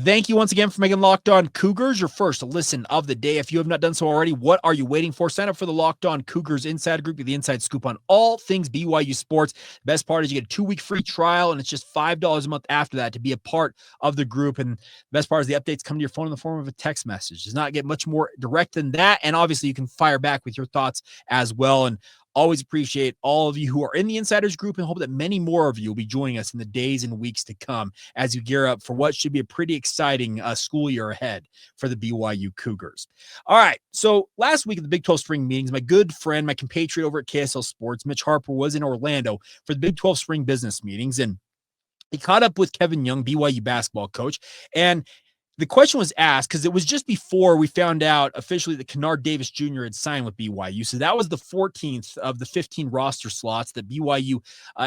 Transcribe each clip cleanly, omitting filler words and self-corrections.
Thank you once again for making Locked On Cougars your first listen of the day. If you have not done so already, what are you waiting for? Sign up for the Locked On Cougars Inside Group, the inside scoop on all things BYU sports. The best part is you get a 2-week free trial, and it's just $5 a month after that to be a part of the group. And the best part is the updates come to your phone in the form of a text message. Does not get much more direct than that. And obviously, you can fire back with your thoughts as well. And always appreciate all of you who are in the Insiders group and hope that many more of you will be joining us in the days and weeks to come as you gear up for what should be a pretty exciting school year ahead for the BYU Cougars. All right, so last week at the Big 12 spring meetings, my good friend, my compatriot over at KSL Sports, Mitch Harper, was in Orlando for the Big 12 spring business meetings, and he caught up with Kevin Young, BYU basketball coach, and the question was asked because it was just before we found out officially that Kennard Davis Jr. had signed with BYU. So that was the 14th of the 15 roster slots that BYU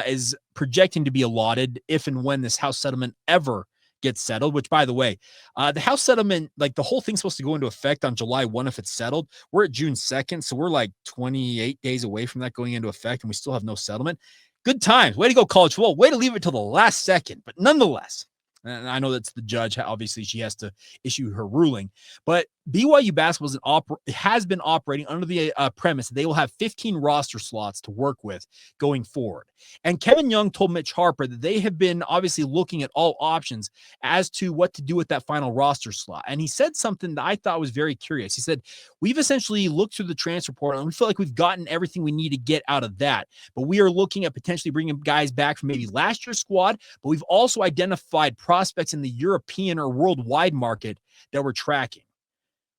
is projecting to be allotted if and when this House settlement ever gets settled, which, by the way, the House settlement, like the whole thing's supposed to go into effect on July 1 if it's settled. We're at June 2nd, so we're like 28 days away from that going into effect, and we still have no settlement. Good times. Way to go, college football. Way to leave it till the last second. But nonetheless, and I know that's the judge. Obviously, she has to issue her ruling. But BYU basketball has been operating under the premise that they will have 15 roster slots to work with going forward. And Kevin Young told Mitch Harper that they have been obviously looking at all options as to what to do with that final roster slot. And he said something that I thought was very curious. He said, we've essentially looked through the transfer portal and we feel like we've gotten everything we need to get out of that. But we are looking at potentially bringing guys back from maybe last year's squad, but we've also identified prospects in the European or worldwide market that we're tracking.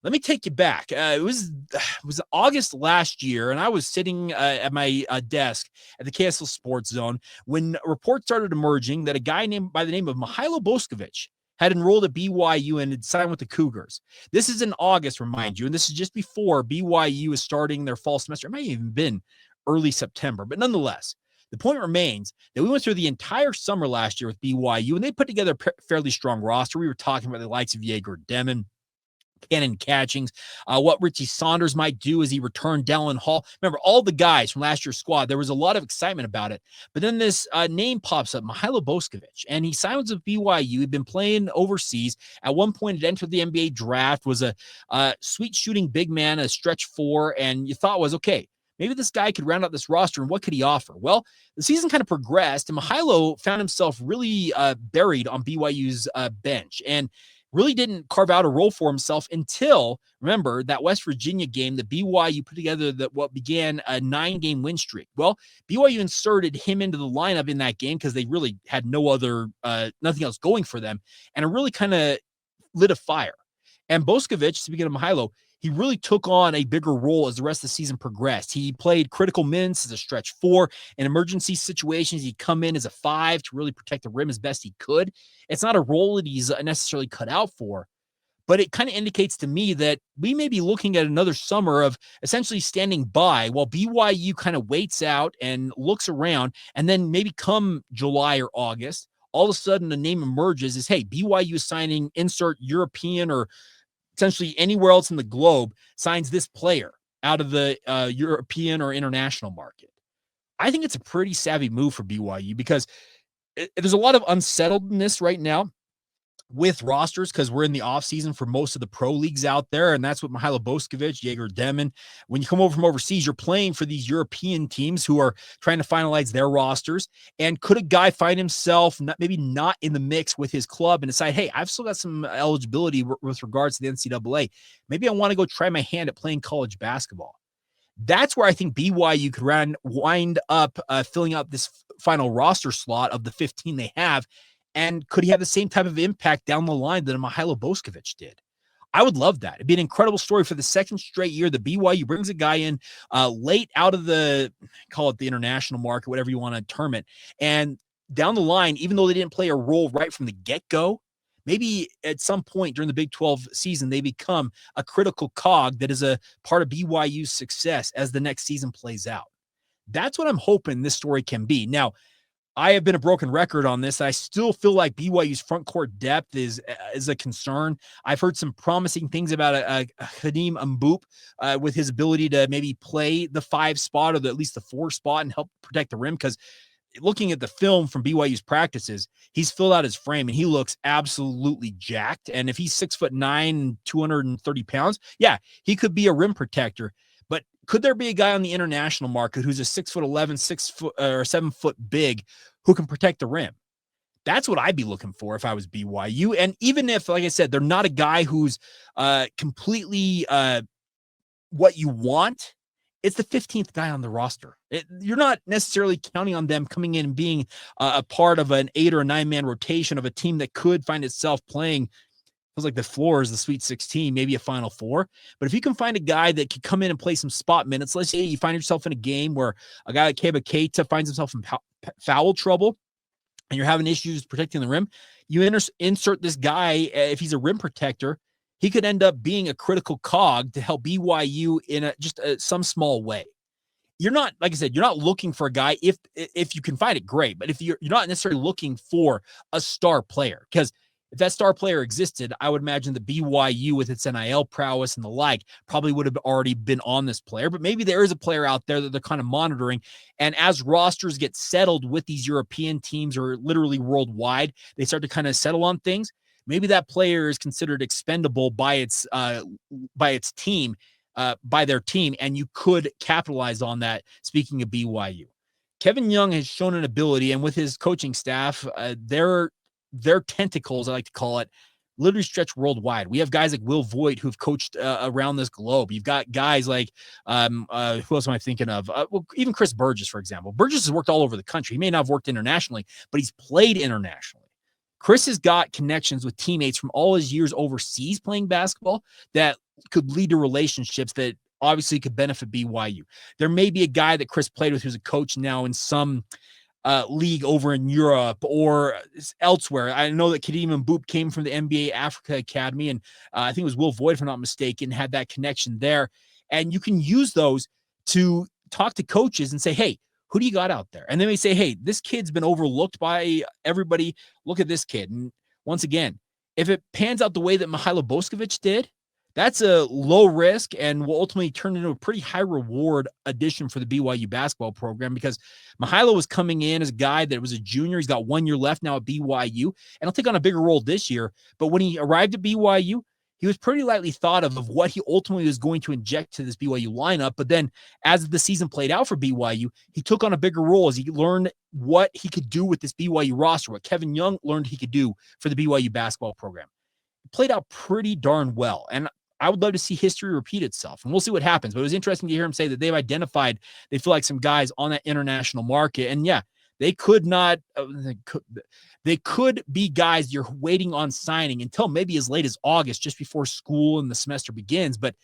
Let me take you back. It was August last year, and I was sitting at my desk at the KSL Sports Zone when reports started emerging that a guy named by the name of Mihailo Boskovic had enrolled at BYU and had signed with the Cougars. This is in August, remind you, and this is just before BYU is starting their fall semester. It might have even been early September, but nonetheless, the point remains that we went through the entire summer last year with BYU, and they put together a fairly strong roster. We were talking about the likes of Jaeger Demon, Cannon Catchings, what Richie Saunders might do as he returned, Dallin Hall. Remember, all the guys from last year's squad, there was a lot of excitement about it. But then this name pops up, Mihailo Boskovic, and he signs with BYU. He'd been playing overseas. At one point, had entered the NBA draft, was a sweet shooting big man, a stretch four, and you thought was, okay, maybe this guy could round out this roster, and what could he offer? Well, the season kind of progressed, and Mihailo found himself really buried on BYU's bench, and really didn't carve out a role for himself until, remember, that West Virginia game that BYU put together that what began a 9-game win streak. Well, BYU inserted him into the lineup in that game because they really had nothing else going for them, and it really kind of lit a fire. And Boskovic, speaking of Mihailo, he really took on a bigger role as the rest of the season progressed. He played critical minutes as a stretch four. In emergency situations, he'd come in as a 5 to really protect the rim as best he could. It's not a role that he's necessarily cut out for, but it kind of indicates to me that we may be looking at another summer of essentially standing by while BYU kind of waits out and looks around, and then maybe come July or August, all of a sudden the name emerges as, hey, BYU is signing insert European or essentially anywhere else in the globe, signs this player out of the European or international market. I think it's a pretty savvy move for BYU because there's a lot of unsettledness right now with rosters because we're in the offseason for most of the pro leagues out there, and that's what Mihailo Boskovic, Jaeger Demon. When you come over from overseas, you're playing for these European teams who are trying to finalize their rosters. And could a guy find himself maybe not in the mix with his club and decide, hey, I've still got some eligibility with regards to the NCAA. Maybe I want to go try my hand at playing college basketball. That's where I think BYU could wind up filling out this final roster slot of the 15 they have. And could he have the same type of impact down the line that Mihailo Boskovic did? I would love that. It'd be an incredible story for the second straight year that BYU brings a guy in late out of call it the international market, whatever you want to term it. And down the line, even though they didn't play a role right from the get-go, maybe at some point during the Big 12 season, they become a critical cog that is a part of BYU's success as the next season plays out. That's what I'm hoping this story can be. Now, I have been a broken record on this. I still feel like BYU's front court depth is a concern. I've heard some promising things about Hadim Mboop with his ability to maybe play the 5 spot or at least the 4 spot and help protect the rim because looking at the film from BYU's practices, he's filled out his frame and he looks absolutely jacked. And if he's 6'9", 230 pounds, yeah, he could be a rim protector. But could there be a guy on the international market who's a 6'11", 6 foot or 7 foot big who can protect the rim? That's what I'd be looking for if I was BYU. And even if, like I said, they're not a guy who's completely what you want, it's the 15th guy on the roster. You're not necessarily counting on them coming in and being a part of an 8 or 9 man rotation of a team that could find itself playing. Feels like the floor is the Sweet 16, maybe a Final Four. But if you can find a guy that can come in and play some spot minutes, let's say you find yourself in a game where a guy like Keba Keita finds himself in foul trouble and you're having issues protecting the rim, you insert this guy. If he's a rim protector, he could end up being a critical cog to help BYU in some small way. You're not, like I said, you're not looking for a guy. If you can find it, great. But if you're not necessarily looking for a star player, because if that star player existed, I would imagine that BYU with its NIL prowess and the like probably would have already been on this player. But maybe there is a player out there that they're kind of monitoring. And as rosters get settled with these European teams or literally worldwide, they start to kind of settle on things. Maybe that player is considered expendable by its team, by their team, and you could capitalize on that. Speaking of BYU, Kevin Young has shown an ability, and with his coaching staff, their tentacles, I like to call it, literally stretch worldwide. We have guys like Will Voigt who've coached around this globe. You've got guys like who else am I thinking of? Well, even Chris Burgess, for example. Burgess has worked all over the country. He may not have worked internationally, but he's played internationally. Chris has got connections with teammates from all his years overseas playing basketball that could lead to relationships that obviously could benefit BYU. There may be a guy that Chris played with who's a coach now in some league over in Europe or elsewhere. I know that Kadeem Boop came from the NBA Africa Academy, and I think it was Will Voigt, if I'm not mistaken, had that connection there. And you can use those to talk to coaches and say, hey, who do you got out there? And then they say, hey, this kid's been overlooked by everybody. Look at this kid. And once again, if it pans out the way that Mihailo Boskovic did, that's a low risk and will ultimately turn into a pretty high reward addition for the BYU basketball program, because Mihailo was coming in as a guy that was a junior. He's got 1 year left now at BYU, and he'll take on a bigger role this year. But when he arrived at BYU, he was pretty lightly thought of what he ultimately was going to inject to this BYU lineup. But then as the season played out for BYU, he took on a bigger role as he learned what he could do with this BYU roster, what Kevin Young learned he could do for the BYU basketball program. It played out pretty darn well. And I would love to see history repeat itself, and we'll see what happens. But it was interesting to hear him say that they've identified, they feel like some guys on that international market. And yeah, they could not, they could be guys you're waiting on signing until maybe as late as August, just before school and the semester begins. But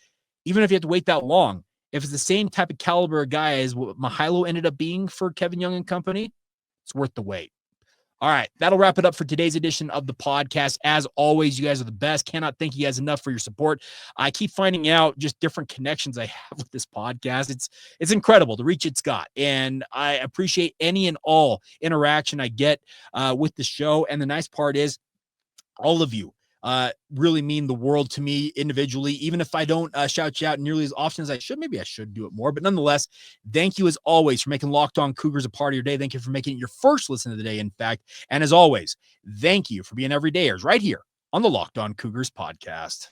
even if you have to wait that long, if it's the same type of caliber of guy as what Mihailo ended up being for Kevin Young and company, it's worth the wait. All right, that'll wrap it up for today's edition of the podcast. As always, you guys are the best. Cannot thank you guys enough for your support. I keep finding out just different connections I have with this podcast. It's incredible the reach it's got, and I appreciate any and all interaction I get with the show. And the nice part is, all of you really mean the world to me individually, even if I don't shout you out nearly as often as I should. Maybe I should do it more, but nonetheless, thank you as always for making Locked On Cougars a part of your day. Thank you for making it your first listen of the day, in fact. And as always, thank you for being everydayers right here on the Locked On Cougars podcast.